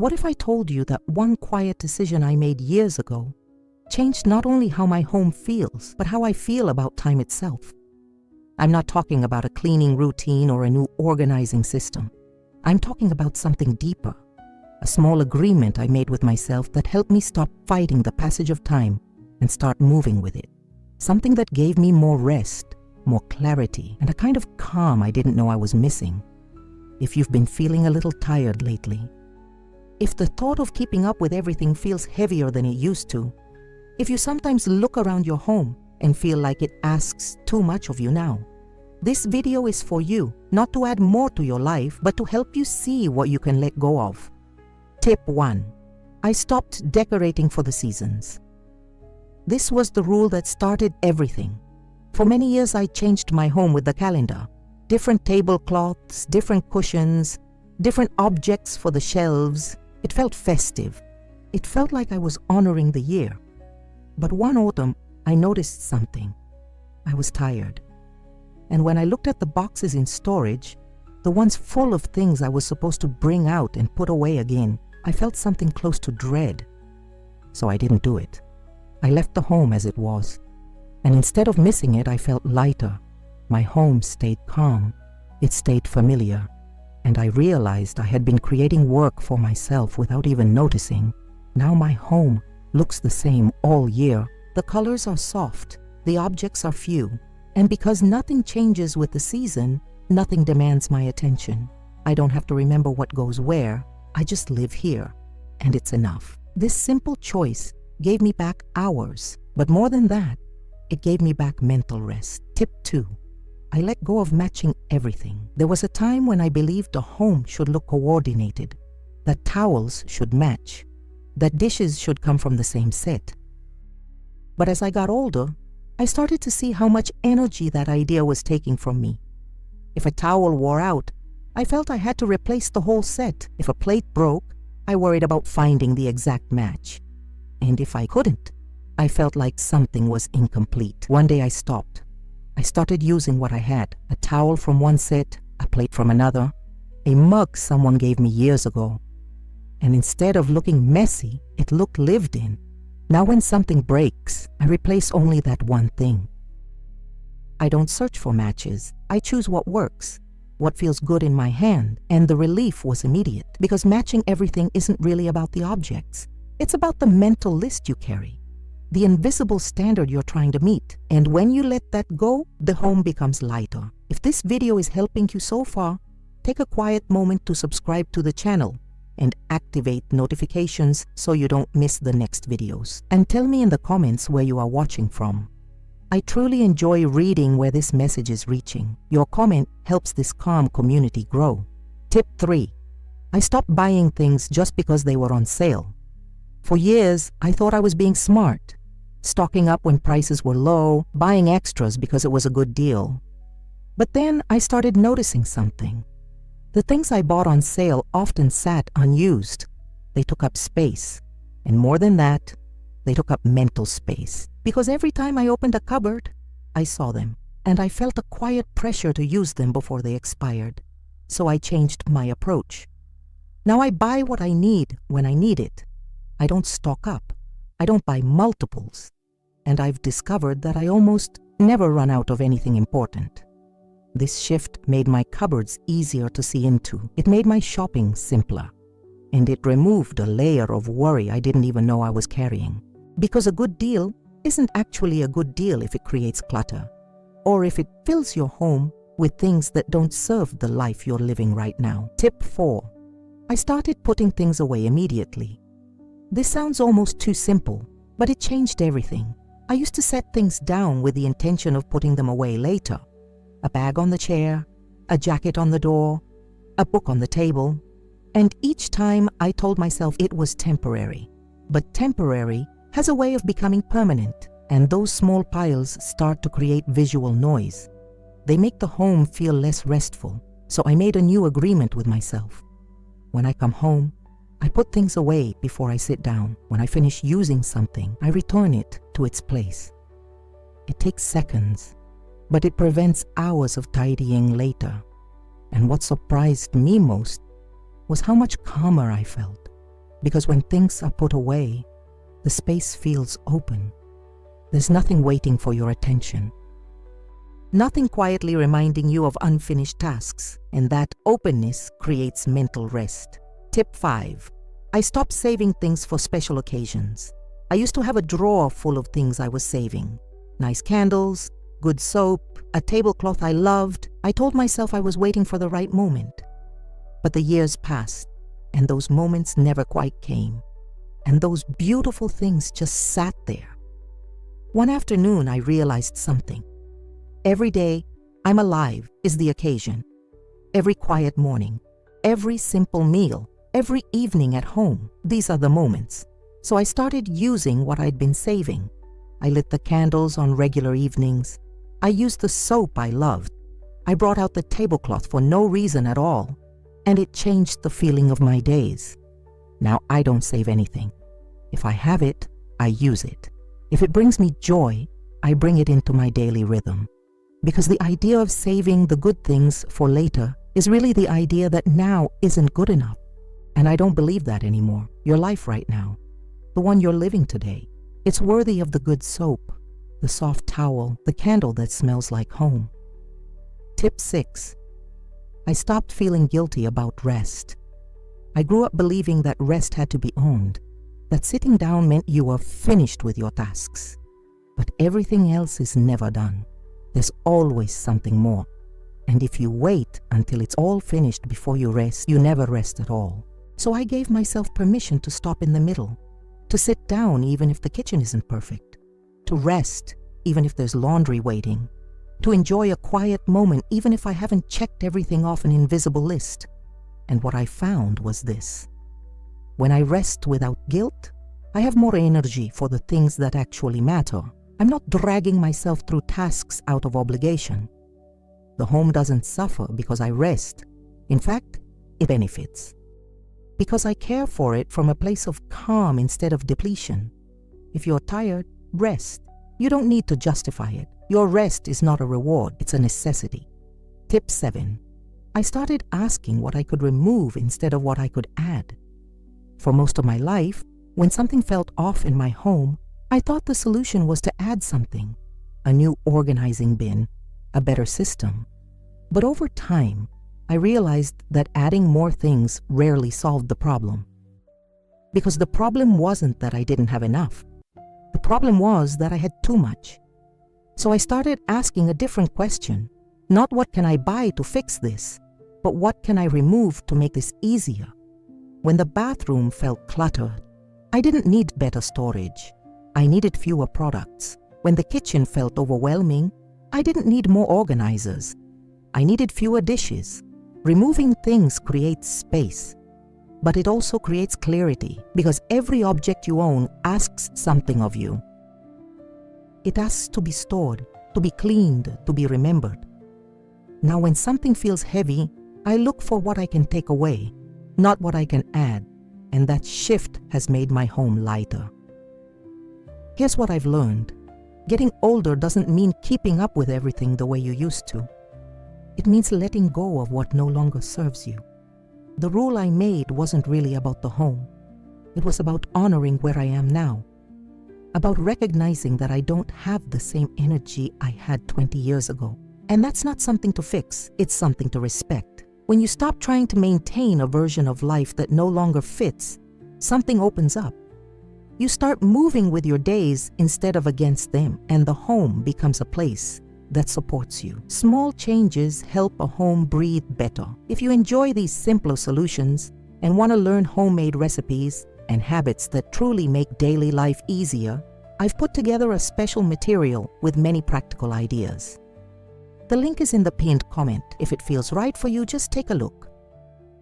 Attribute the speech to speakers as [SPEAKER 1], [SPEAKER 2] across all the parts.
[SPEAKER 1] What if I told you that one quiet decision I made years ago changed not only how my home feels, but how I feel about time itself? I'm not talking about a cleaning routine or a new organizing system. I'm talking about something deeper, a small agreement I made with myself that helped me stop fighting the passage of time and start moving with it. Something that gave me more rest, more clarity, and a kind of calm I didn't know I was missing. If you've been feeling a little tired lately, if the thought of keeping up with everything feels heavier than it used to, if you sometimes look around your home and feel like it asks too much of you now, this video is for you, not to add more to your life, but to help you see what you can let go of. Tip 1. I stopped decorating for the seasons. This was the rule that started everything. For many years, I changed my home with the calendar. Different tablecloths, different cushions, different objects for the shelves. It felt festive. It felt like I was honoring the year. But one autumn, I noticed something. I was tired. And when I looked at the boxes in storage, the ones full of things I was supposed to bring out and put away again, I felt something close to dread. So I didn't do it. I left the home as it was. And instead of missing it, I felt lighter. My home stayed calm. It stayed familiar. And I realized I had been creating work for myself without even noticing. Now my home looks the same all year. The colors are soft. The objects are few. And because nothing changes with the season, nothing demands my attention. I don't have to remember what goes where. I just live here. And it's enough. This simple choice gave me back hours. But more than that, it gave me back mental rest. Tip 2. I let go of matching everything. There was a time when I believed a home should look coordinated, that towels should match, that dishes should come from the same set. But as I got older, I started to see how much energy that idea was taking from me. If a towel wore out, I felt I had to replace the whole set. If a plate broke, I worried about finding the exact match. And if I couldn't, I felt like something was incomplete. One day I stopped. I started using what I had, a towel from one set, a plate from another, a mug someone gave me years ago. And instead of looking messy, it looked lived in. Now when something breaks, I replace only that one thing. I don't search for matches. I choose what works, what feels good in my hand, and the relief was immediate, because matching everything isn't really about the objects. It's about the mental list you carry, the invisible standard you're trying to meet. And when you let that go, the home becomes lighter. If this video is helping you so far, take a quiet moment to subscribe to the channel and activate notifications so you don't miss the next videos. And tell me in the comments where you are watching from. I truly enjoy reading where this message is reaching. Your comment helps this calm community grow. Tip 3. I stopped buying things just because they were on sale. For years, I thought I was being smart, stocking up when prices were low, buying extras because it was a good deal. But then I started noticing something. The things I bought on sale often sat unused. They took up space. And more than that, they took up mental space. Because every time I opened a cupboard, I saw them. And I felt a quiet pressure to use them before they expired. So I changed my approach. Now I buy what I need when I need it. I don't stock up. I don't buy multiples. And I've discovered that I almost never run out of anything important. This shift made my cupboards easier to see into. It made my shopping simpler. And it removed a layer of worry I didn't even know I was carrying. Because a good deal isn't actually a good deal if it creates clutter, or if it fills your home with things that don't serve the life you're living right now. Tip 4. I started putting things away immediately. This sounds almost too simple, but it changed everything. I used to set things down with the intention of putting them away later. A bag on the chair, a jacket on the door, a book on the table. And each time I told myself it was temporary. But temporary has a way of becoming permanent, and those small piles start to create visual noise. They make the home feel less restful, so I made a new agreement with myself. When I come home, I put things away before I sit down. When I finish using something, I return it to its place. It takes seconds, but it prevents hours of tidying later. And what surprised me most was how much calmer I felt. Because when things are put away, the space feels open. There's nothing waiting for your attention. Nothing quietly reminding you of unfinished tasks, and that openness creates mental rest. Tip 5. I stopped saving things for special occasions. I used to have a drawer full of things I was saving. Nice candles, good soap, a tablecloth I loved. I told myself I was waiting for the right moment. But the years passed, and those moments never quite came. And those beautiful things just sat there. One afternoon, I realized something. Every day, I'm alive is the occasion. Every quiet morning, every simple meal, every evening at home, these are the moments. So I started using what I'd been saving. I lit the candles on regular evenings. I used the soap I loved. I brought out the tablecloth for no reason at all, and it changed the feeling of my days. Now I don't save anything. If I have it, I use it. If it brings me joy, I bring it into my daily rhythm. Because the idea of saving the good things for later is really the idea that now isn't good enough. And I don't believe that anymore. Your life right now, the one you're living today, it's worthy of the good soap, the soft towel, the candle that smells like home. Tip 6. I stopped feeling guilty about rest. I grew up believing that rest had to be owned, that sitting down meant you were finished with your tasks. But everything else is never done. There's always something more. And if you wait until it's all finished before you rest, you never rest at all. So I gave myself permission to stop in the middle, to sit down even if the kitchen isn't perfect, to rest even if there's laundry waiting, to enjoy a quiet moment even if I haven't checked everything off an invisible list. And what I found was this. When I rest without guilt, I have more energy for the things that actually matter. I'm not dragging myself through tasks out of obligation. The home doesn't suffer because I rest. In fact, it benefits. Because I care for it from a place of calm instead of depletion. If you're tired, rest. You don't need to justify it. Your rest is not a reward, it's a necessity. Tip 7. I started asking what I could remove instead of what I could add. For most of my life, when something felt off in my home, I thought the solution was to add something, a new organizing bin, a better system. But over time, I realized that adding more things rarely solved the problem. Because the problem wasn't that I didn't have enough. The problem was that I had too much. So I started asking a different question. Not what can I buy to fix this, but what can I remove to make this easier? When the bathroom felt cluttered, I didn't need better storage. I needed fewer products. When the kitchen felt overwhelming, I didn't need more organizers. I needed fewer dishes. Removing things creates space, but it also creates clarity because every object you own asks something of you. It asks to be stored, to be cleaned, to be remembered. Now when something feels heavy, I look for what I can take away, not what I can add, and that shift has made my home lighter. Here's what I've learned. Getting older doesn't mean keeping up with everything the way you used to. It means letting go of what no longer serves you. The rule I made wasn't really about the home. It was about honoring where I am now. About recognizing that I don't have the same energy I had 20 years ago. And that's not something to fix, it's something to respect. When you stop trying to maintain a version of life that no longer fits, something opens up. You start moving with your days instead of against them, and the home becomes a place that supports you. Small changes help a home breathe better. If you enjoy these simpler solutions and want to learn homemade recipes and habits that truly make daily life easier, I've put together a special material with many practical ideas. The link is in the pinned comment. If it feels right for you, just take a look.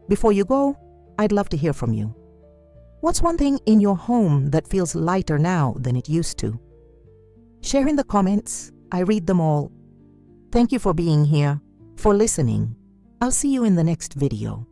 [SPEAKER 1] Before you go, I'd love to hear from you. What's one thing in your home that feels lighter now than it used to? Share in the comments. I read them all. Thank you for being here, for listening. I'll see you in the next video.